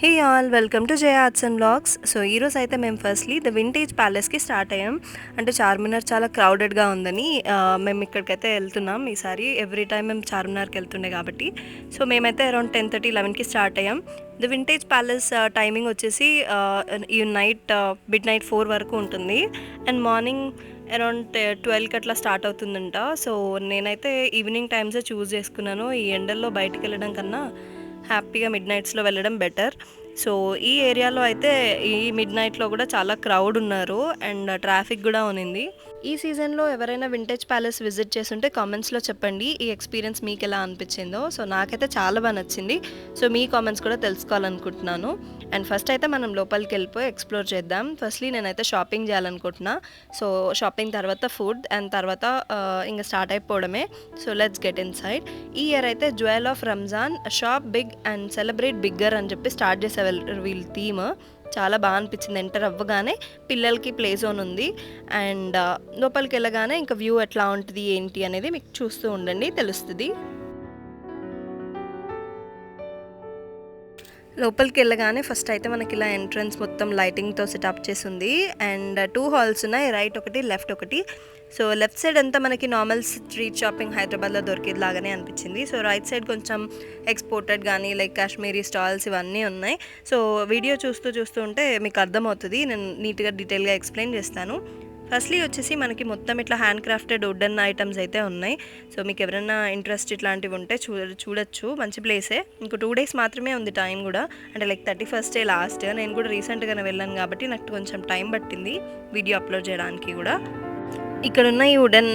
Hey all welcome to Jaya arts and blogs. So ఈరోజు అయితే మేము ఫస్ట్లీ ద వింటేజ్ ప్యాలెస్కి స్టార్ట్ అయ్యాం. అంటే చార్మినార్ చాలా క్రౌడెడ్గా ఉందని మేము ఇక్కడికైతే వెళ్తున్నాం ఈసారి. ఎవ్రీ టైం మేము చార్మినార్కి వెళ్తుండే కాబట్టి. సో మేమైతే అరౌండ్ 10:30, 11కి స్టార్ట్ అయ్యాం. ద వింటేజ్ ప్యాలెస్ టైమింగ్ వచ్చేసి ఈ నైట్ మిడ్ నైట్ 4 వరకు ఉంటుంది. అండ్ మార్నింగ్ అరౌండ్ 12కి అట్లా స్టార్ట్ అవుతుందంట. సో నేనైతే ఈవినింగ్ టైమ్సే చూస్ చేసుకున్నాను. ఈ ఎండల్లో బయటికి వెళ్ళడం కన్నా హ్యాపీగా మిడ్ నైట్స్లో వెళ్ళడం బెటర్. సో ఈ ఏరియాలో అయితే ఈ మిడ్ నైట్లో కూడా చాలా క్రౌడ్ ఉన్నారు అండ్ ట్రాఫిక్ కూడా ఉన్నింది. ఈ సీజన్లో ఎవరైనా వింటేజ్ ప్యాలెస్ విజిట్ చేస్తుంటే కామెంట్స్లో చెప్పండి ఈ ఎక్స్పీరియన్స్ మీకు ఎలా అనిపించిందో. సో నాకైతే చాలా బాగా నచ్చింది. సో మీ కామెంట్స్ కూడా తెలుసుకోవాలనుకుంటున్నాను. అండ్ ఫస్ట్ అయితే మనం లోపలికి వెళ్ళిపోయి ఎక్స్ప్లోర్ చేద్దాం. ఫస్ట్లీ నేనైతే షాపింగ్ చేయాలనుకుంటున్నా. సో షాపింగ్ తర్వాత ఫుడ్ అండ్ తర్వాత ఇంకా స్టార్ట్ అయిపోవడమే. So let's get inside. ఈ ఇయర్ అయితే jewel of Ramzan shop big and celebrate bigger అని చెప్పి స్టార్ట్ చేసే వీళ్ళ థీమ్ చాలా బాగా అనిపించింది. ఎంటర్ అవ్వగానే పిల్లలకి ప్లే జోన్ ఉంది అండ్ లోపలికి వెళ్ళగానే ఇంకా వ్యూ ఎట్లా ఉంటుంది ఏంటి అనేది మీకు చూస్తూ ఉండండి, తెలుస్తుంది. లోపలికి వెళ్ళగానే ఫస్ట్ అయితే మనకి ఇలా ఎంట్రన్స్ మొత్తం లైటింగ్తో సెటప్ చేసి ఉంది అండ్ 2 హాల్స్ ఉన్నాయి, రైట్ ఒకటి లెఫ్ట్ ఒకటి. సో లెఫ్ట్ సైడ్ అంతా మనకి నార్మల్ స్ట్రీట్ షాపింగ్ హైదరాబాద్లో దొరికేది లాగానే అనిపించింది. సో రైట్ సైడ్ కొంచెం ఎక్స్పోర్టెడ్ కానీ లైక్ కాశ్మీరీ స్టాల్స్ ఇవన్నీ ఉన్నాయి. సో వీడియో చూస్తూ ఉంటే మీకు అర్థమవుతుంది, నేను నీట్గా డీటెయిల్గా ఎక్స్ప్లెయిన్ చేస్తాను. ఫస్ట్లీ వచ్చేసి మనకి మొత్తం ఇట్లా హ్యాండ్ క్రాఫ్టెడ్ వుడెన్ ఐటమ్స్ అయితే ఉన్నాయి. సో మీకు ఎవరైనా ఇంట్రెస్ట్ ఇట్లాంటివి ఉంటే చూడొచ్చు, మంచి ప్లేసే. ఇంకో 2 days మాత్రమే ఉంది టైం కూడా, అంటే లైక్ 31st లాస్ట్. నేను కూడా రీసెంట్గానే వెళ్ళాను కాబట్టి నాకు కొంచెం టైం పట్టింది వీడియో అప్లోడ్ చేయడానికి కూడా. ఇక్కడ ఉన్న ఈ వుడెన్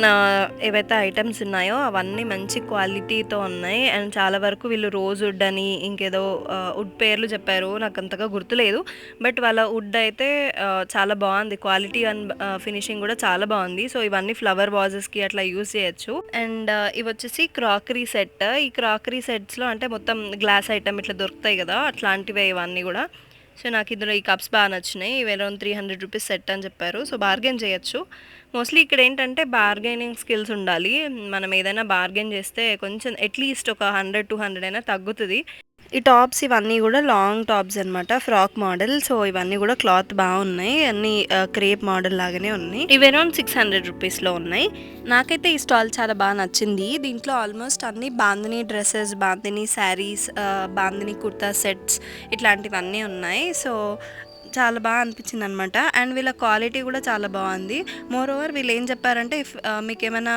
ఏవైతే ఐటమ్స్ ఉన్నాయో అవన్నీ మంచి క్వాలిటీతో ఉన్నాయి అండ్ చాలా వరకు వీళ్ళు రోజ్ వుడ్ అని ఇంకేదో వుడ్ పేర్లు చెప్పారు, నాకు అంతగా గుర్తులేదు. బట్ వాళ్ళ వుడ్ అయితే చాలా బాగుంది, క్వాలిటీ అండ్ ఫినిషింగ్ కూడా చాలా బాగుంది. సో ఇవన్నీ ఫ్లవర్ వాజెస్కి అట్లా యూజ్ చేయొచ్చు. అండ్ ఇవి వచ్చేసి క్రాకరీ సెట్. ఈ క్రాకరీ సెట్స్లో అంటే మొత్తం గ్లాస్ ఐటమ్ ఇట్లా దొరుకుతాయి కదా, అట్లాంటివే ఇవన్నీ కూడా. సో నాకు ఇందులో ఈ కప్స్ బాగా నచ్చినాయి. ఇవి అరౌండ్ 300 రూపీస్ సెట్ అని చెప్పారు. సో బార్గెన్ చేయొచ్చు. మోస్ట్లీ ఇక్కడ ఏంటంటే బార్గెనింగ్ స్కిల్స్ ఉండాలి. మనం ఏదైనా బార్గెన్ చేస్తే కొంచెం అట్లీస్ట్ ఒక 100-200 అయినా తగ్గుతుంది. ఈ టాప్స్ ఇవన్నీ కూడా లాంగ్ టాప్స్ అనమాట, ఫ్రాక్ మోడల్. సో ఇవన్నీ కూడా క్లాత్ బాగున్నాయి, అన్ని క్రేప్ మోడల్ లాగానే ఉన్నాయి. ఇవి అరౌండ్ 600 రూపీస్లో ఉన్నాయి. నాకైతే ఈ స్టాల్ చాలా బాగా నచ్చింది. దీంట్లో ఆల్మోస్ట్ అన్ని బాందినీ డ్రెస్సెస్, బాందినీ శారీస్, బాందినీ కుర్తా సెట్స్ ఇట్లాంటివన్నీ ఉన్నాయి. సో చాలా బాగా అనిపించింది అనమాట. అండ్ వీళ్ళ క్వాలిటీ కూడా చాలా బాగుంది. మోర్ ఓవర్ వీళ్ళు ఏం చెప్పారంటే మీకు ఏమైనా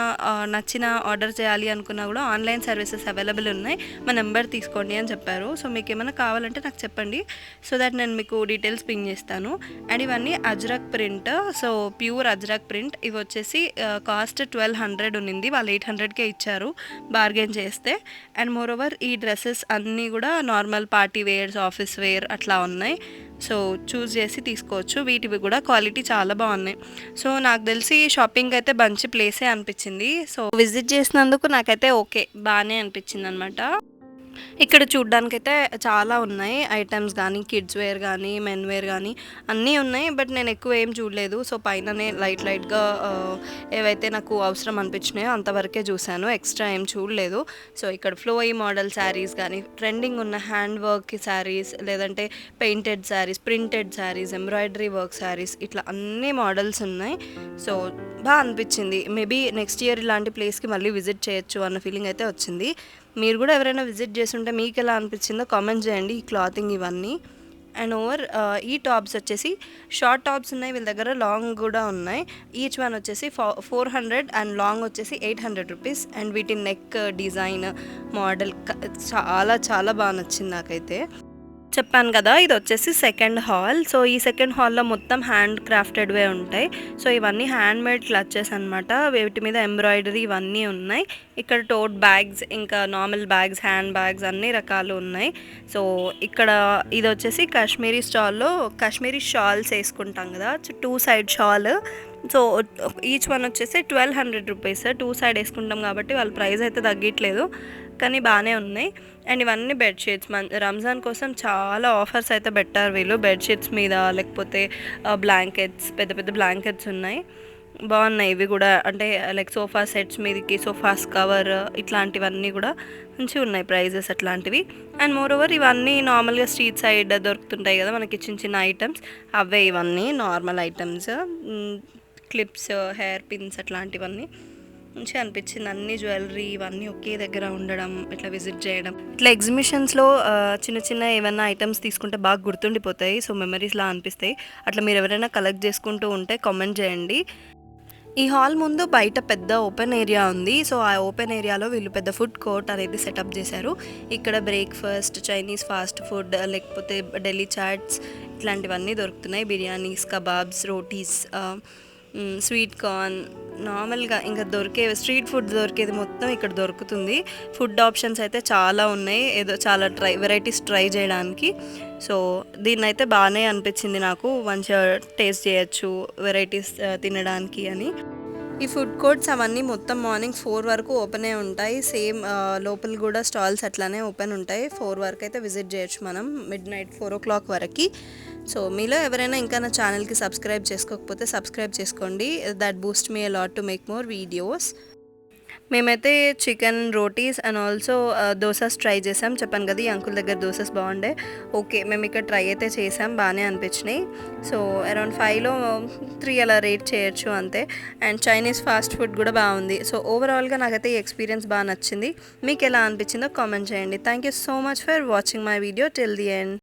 నచ్చిన ఆర్డర్ చేయాలి అనుకున్నా కూడా ఆన్లైన్ సర్వీసెస్ అవైలబుల్ ఉన్నాయి, మా నెంబర్ తీసుకోండి అని చెప్పారు. సో మీకు ఏమైనా కావాలంటే నాకు చెప్పండి, సో దట్ నేను మీకు డీటెయిల్స్ పింగ్ చేస్తాను. అండ్ ఇవన్నీ Ajrak print, so pure Ajrak print. ఇవి వచ్చేసి కాస్ట్ 1200 ఉన్నింది, వాళ్ళు 800కే ఇచ్చారు బార్గెన్ చేస్తే. అండ్ మోర్ ఓవర్ ఈ డ్రెస్సెస్ అన్నీ కూడా normal party wears, office wear అట్లా ఉన్నాయి. సో చూస్ చేసి తీసుకోవచ్చు. వీటివి కూడా క్వాలిటీ చాలా బాగున్నాయి. సో నాకు తెలిసి షాపింగ్ అయితే మంచి ప్లేసే అనిపించింది. సో విజిట్ చేసినందుకు నాకైతే ఓకే, బాగానే అనిపించింది అనమాట. ఇక్కడ చూడ్డానికైతే చాలా ఉన్నాయి ఐటమ్స్, కానీ కిడ్స్ వేర్ కానీ మెన్ వేర్ కానీ అన్నీ ఉన్నాయి. బట్ నేను ఎక్కువ ఏం చూడలేదు. సో పైననే లైట్గా ఏవైతే నాకు అవసరం అనిపించినాయో అంతవరకే చూశాను, ఎక్స్ట్రా ఏం చూడలేదు. సో ఇక్కడ ఫ్లోయి మోడల్ శారీస్ కానీ, ట్రెండింగ్ ఉన్న హ్యాండ్ వర్క్ శారీస్, లేదంటే painted saris, printed saris, embroidery work saris, ఇట్లా అన్ని మోడల్స్ ఉన్నాయి. సో బాగా అనిపించింది. మేబీ నెక్స్ట్ ఇయర్ ఇలాంటి ప్లేస్కి మళ్ళీ విజిట్ చేయొచ్చు అన్న ఫీలింగ్ అయితే వచ్చింది. మీరు కూడా ఎవరైనా విజిట్ చేస్తుంటే మీకు ఎలా అనిపించిందో కామెంట్ చేయండి ఈ క్లాతింగ్ ఇవన్నీ. అండ్ ఓవర్ ఈ టాప్స్ వచ్చేసి షార్ట్ టాప్స్ ఉన్నాయి వీళ్ళ దగ్గర, లాంగ్ కూడా ఉన్నాయి. ఈచ్ వన్ వచ్చేసి 400 అండ్ లాంగ్ వచ్చేసి 800 రూపీస్. అండ్ వీటి నెక్ డిజైన్ మోడల్ చాలా చాలా బాగా నచ్చింది నాకైతే. చెప్పాను కదా, ఇది వచ్చేసి సెకండ్ హాల్. సో ఈ సెకండ్ హాల్లో మొత్తం హ్యాండ్ క్రాఫ్టెడ్వే ఉంటాయి. సో ఇవన్నీ హ్యాండ్ మేడ్ క్లచెస్ అనమాట, వీటి మీద ఎంబ్రాయిడరీ ఇవన్నీ ఉన్నాయి. ఇక్కడ టోట్ బ్యాగ్స్, ఇంకా నార్మల్ బ్యాగ్స్, హ్యాండ్ బ్యాగ్స్ అన్ని రకాలు ఉన్నాయి. సో ఇక్కడ ఇది వచ్చేసి కాశ్మీరీ స్టాల్లో కాశ్మీరీ షాల్స్ వేసుకుంటాం కదా, 2 side shawl. So each one వచ్చేసి 1200 రూపీస్. 2 సైడ్ వేసుకుంటాం కాబట్టి వాళ్ళ ప్రైస్ అయితే తగ్గట్లేదు, కానీ బాగానే ఉన్నాయి. అండ్ ఇవన్నీ బెడ్షీట్స్, రంజాన్ కోసం చాలా ఆఫర్స్ అయితే పెట్టారు వీళ్ళు బెడ్షీట్స్ మీద, లేకపోతే బ్లాంకెట్స్, పెద్ద పెద్ద బ్లాంకెట్స్ ఉన్నాయి. బాగున్నాయి ఇవి కూడా, అంటే లైక్ సోఫా సెట్స్ మీదకి సోఫాస్ కవర్ ఇట్లాంటివన్నీ కూడా మంచిగా ఉన్నాయి ప్రైజెస్ అట్లాంటివి. అండ్ మోర్ ఓవర్ ఇవన్నీ నార్మల్గా స్ట్రీట్ సైడ్ దొరుకుతుంటాయి కదా మనకి చిన్న చిన్న ఐటమ్స్, అవే ఇవన్నీ normal items. Clips, hair pins అట్లాంటివన్నీ మంచిగా అనిపించింది. అన్ని జ్యువెలరీ ఇవన్నీ ఒకే దగ్గర ఉండడం, ఇట్లా విజిట్ చేయడం, ఇట్లా ఎగ్జిబిషన్స్లో చిన్న చిన్న ఏమైనా ఐటమ్స్ తీసుకుంటే బాగా గుర్తుండిపోతాయి. సో మెమరీస్లా అనిపిస్తాయి. అట్లా మీరు ఎవరైనా కలెక్ట్ చేసుకుంటూ ఉంటే కామెంట్ చేయండి. ఈ హాల్ ముందు బయట పెద్ద ఓపెన్ ఏరియా ఉంది. సో ఆ ఓపెన్ ఏరియాలో వీళ్ళు పెద్ద ఫుడ్ కోర్ట్ అనేది సెటప్ చేశారు. ఇక్కడ బ్రేక్ఫాస్ట్, చైనీస్ ఫాస్ట్ ఫుడ్, లేకపోతే ఢిల్లీ చాట్స్ ఇట్లాంటివన్నీ దొరుకుతున్నాయి. Biryanis, kebabs, rotis, sweet corn, నార్మల్గా ఇంకా స్ట్రీట్ ఫుడ్ దొరికేది మొత్తం ఇక్కడ దొరుకుతుంది. ఫుడ్ ఆప్షన్స్ అయితే చాలా ఉన్నాయి, ఏదో చాలా వెరైటీస్ ట్రై చేయడానికి. సో దీన్ని అయితే బాగానే అనిపించింది నాకు, మంచిగా టేస్ట్ చేయొచ్చు వెరైటీస్ తినడానికి అని. ఈ ఫుడ్ కోర్ట్స్ అవన్నీ మొత్తం మార్నింగ్ 4 వరకు ఓపెనే ఉంటాయి. సేమ్ లోపల కూడా స్టాల్స్ అట్లానే ఓపెన్ ఉంటాయి. 4 వరకు అయితే విజిట్ చేయొచ్చు మనం, మిడ్ నైట్ 4 o'clock వరకు. సో మీలో ఎవరైనా ఇంకా నా ఛానల్కి సబ్స్క్రైబ్ చేసుకోకపోతే సబ్స్క్రైబ్ చేసుకోండి. That boost me a lot to make more videos. మేమైతే chicken rotis and also dosas try చేసాం. చెప్పాను కదా ఈ అంకుల్ దగ్గర దోసాస్ బాగుండే. ఓకే, మేము ఇక్కడ ట్రై అయితే చేసాం, బాగానే అనిపించినాయి. సో అరౌండ్ 5లో 3 అలా రేట్ చేయొచ్చు అంతే. అండ్ చైనీస్ ఫాస్ట్ ఫుడ్ కూడా బాగుంది. సో ఓవరాల్గా నాకైతే ఈ ఎక్స్పీరియన్స్ బాగా నచ్చింది. మీకు ఎలా అనిపించిందో కామెంట్ చేయండి. Thank you so much for watching my video till the end.